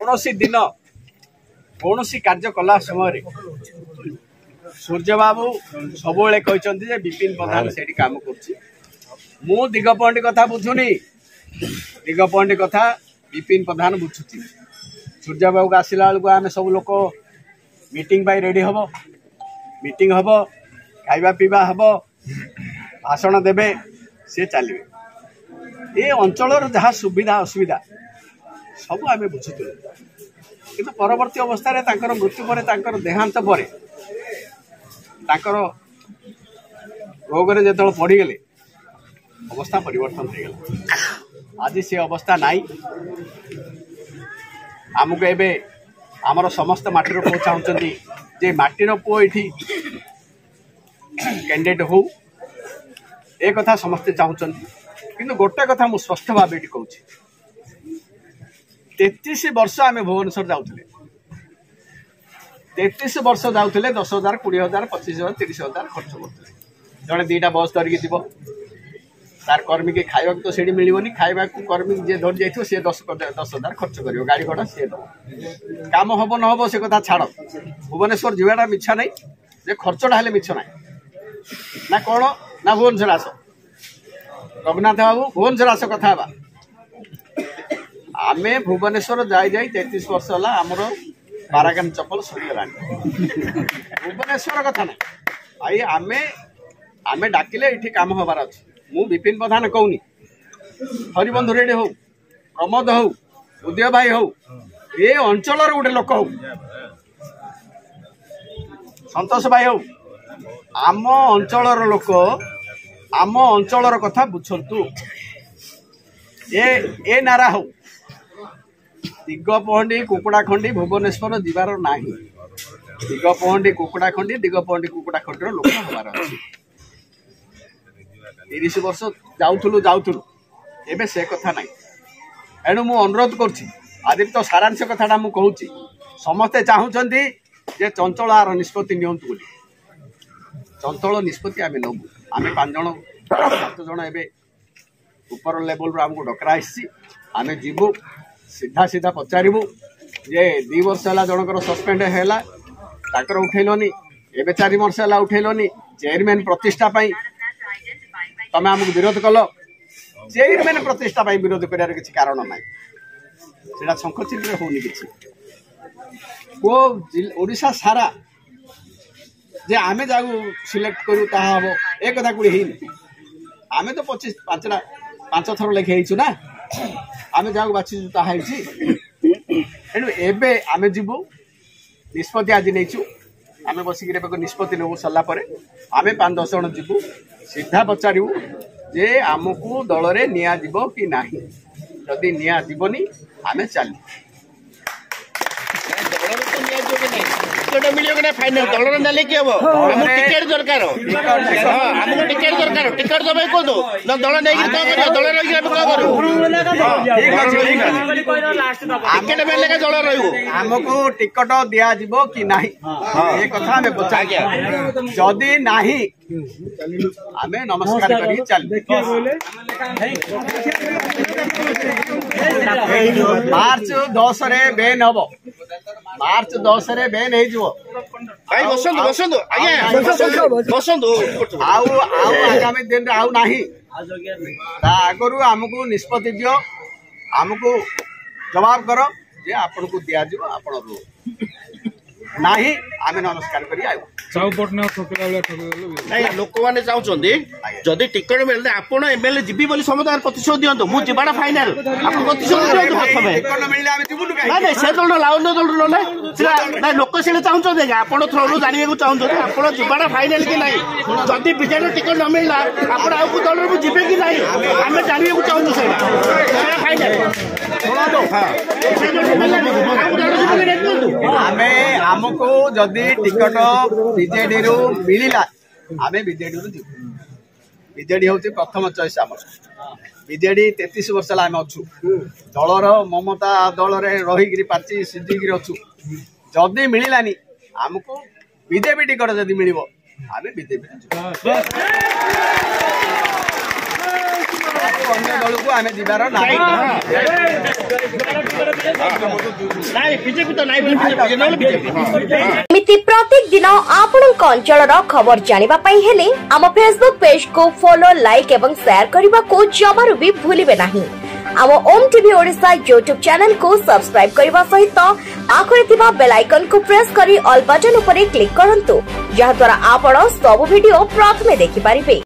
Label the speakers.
Speaker 1: कौन दिन कौन कार्य कला समय सूर्य बाबू सब कहते विपिन प्रधान से काम कर दिगपहंडी कथा बुझुनी दिगपहंडी कथा विपिन प्रधान बुझुची सूर्य बाबू को आसला बेलू आम सब लोग मीटिंग रेडी हम मीटिंग हम खाइबा पीवा हम भाषण देवे सी चलिए ये अंचल जहाँ सुविधा असुविधा सब आम बुझुलु कि परवर्ती अवस्था मृत्यु पर देहांत पर रोग जो पड़गले अवस्था परिवर्तन हो गला आज से अवस्था नाई आमको एवं आमर समस्त माटीर पुओ चाहते जे माटीर पुओ ये कैंडिडेट हो एक कथा समस्ते चाहते कि गोटे कथा मुझे स्पष्ट भाव ये कहूँ 33 वर्ष आम भुवनेश्वर जाऊे 33 वर्ष जाऊे 10,000 20,000 25,000 30,000 खर्च करते जड़े दीटा बस धरिकी जीव तार कर्मी के खावा तो से मिलनी खावा कर्मी जी धरी जाइए सी 10,000 खर्च कर गाड़ी घोड़ा सी दब कम हम न हम से कथा छाड़ भुवनेश्वर जीवाटा मिछा नहीं जे खर्चटा हेल्ले मिछ ना ना कौन ना भुवनेश्वर आस रघुनाथ बाबू भुवनेश्वर आस कथा आमे भुवनेश्वर जाई 33 वर्ष है आमर पारागान चपल सरीगला भुवनेश्वर कथा ना आई आमे आमे डाकिले ये कम हबार अच्छे मु विपिन प्रधान कहूनी हरिबंधु रेड्डी हो प्रमोद हो उदय भाई हो ये अंचल गोटे लोक हो संतोष भाई हो आम अंचल लोक आम अंचल कथा बुझंतु ए नारा हो दिगपहंडी कुकुड़ाखंडी भुवनेश्वर जीवार ना दिगपहंडी कुकुड़ाखंडी दिगपहंडी कुकुड़ाखंडी लोक हबार अच्छे 30 वर्ष जाऊलु एबे से कथा ना एणु मु अनुरोध करुच्ची आदि तो सारांश कथाटा मु कहूँ समस्ते चाहूँगी जे चंचल आर निष्पत्ति नियंतु बोली चंचल निष्पत्ति आम नबू आम 5 जन 7 जन एबे ऊपर लेवल आमको डकरा आम जीवु सीधा सीधा पचारू जे 2 वर्ष है जनकर सस्पेंड है उठेलनी एबे 4 वर्ष है उठेलनी चेयरमैन प्रतिष्ठा तमें आमको विरोध कल चेयरमैन प्रतिष्ठा विरोध कर किसी कारण ना से शंखचिल्ले होनी किसी वो ओडिशा सारा जे आमे जागू सिलेक्ट करूँ हम एक कथा कोड़ी आम तो 5 थर लेखे ना आम जागू बाछी तेणु एबे आमे जीवु निष्पत्ति आज नहीं आम बसिक निष्पत्ति नबू सरलापर आम 5-10 जन जीवु सीधा पचारू जे आमको दल रे निया जीवो कि नाही जदि निया जीवनी आमे चली
Speaker 2: मिलियो कि फाइनल दलर नेले कि हमो हमको टिकट दरकार हमको टिकट दरकार टिकट दबे को दो न दल नै कि तो करियो दल रहि हम का करू टिकट बेले का दल रहियो
Speaker 1: हमको टिकट दिया जीवो कि नाही ए कथा में पचा जदि नाही आमे नमस्कार करी चल मार्च 10 रे बैन हबो मार्च 10 रे बैन हे जो
Speaker 2: भाई बसंत आज्ञा बसंत
Speaker 1: आउ आगामी दिन रे आउ नाही आगरू हमको निष्पत्ति दियो हमको जवाब करो जे आपन को दिया जीवो आपन रो नाही आमे नमस्कार करी आयो
Speaker 2: नहीं लोक मैंने चाहते जदि टिकट मिलते आपड़ एमएलए जीवी बोली समस्त प्रतिशोध दिंतु मुझे जीवाटा फाइनाल आप प्रतिशोध दिंतु प्रथम से दल लाउन दल ना लोक से चाहते आप थ्रू जानवा चाहते आप जीवाटा फाइनाल कि नहीं जदि विजेड टिकट न मिलला आप दल को जीवे कि नहीं आम जानवा चाहूँ से फाइनाल
Speaker 1: आमको जदि टिकट बीजेडी रु मिलला आम बीजेडी रु बीजेडी हूँ प्रथम चॉइस आम बीजेडी 33 वर्ष आम अच्छु दलर ममता दल रही पार्टी सिद्धिकी अच्छु जदि मिललानी आमको बीजेपी टिकट जदि मिल आम बीजेपी अन्य दल को आम जीवार ना।
Speaker 2: ନାଇଁ ବିଜେପି ତ ନାଇଁ ବୋଲି ବିଜେପି ନହେଲେ ବିଜେପି।
Speaker 3: ଏମିତି ପ୍ରତ୍ୟେକ ଦିନ ଆପଣଙ୍କ ଅଞ୍ଚଳର ଖବର ଜାଣିବା ପାଇଁ ହେଲେ ଆମ ଫେସବୁକ୍ ପେଜ କୁ ଫଲୋ, ଲାଇକ୍ ଏବଂ ସେୟାର କରିବାକୁ ଜମାରୁ ବି ଭୁଲିବେ ନାହିଁ। ଆମ Om TV Odisha YouTube channel କୁ ସବସ୍କ୍ରାଇब କରିବା ସହିତ ପାଖରେ ଥିବା ବେଲ୍ ଆଇକନ୍ କୁ ପ୍ରେସ୍ କରି ଅଲ୍ ବଟନ୍ ଉପରେ କ୍ଲିକ୍ କରନ୍ତୁ, ଯାହା ଦ୍ୱାରା ଆପଣ ସବୁ ଭିଡିଓ ପ୍ରଥମେ ଦେଖିପାରିବେ।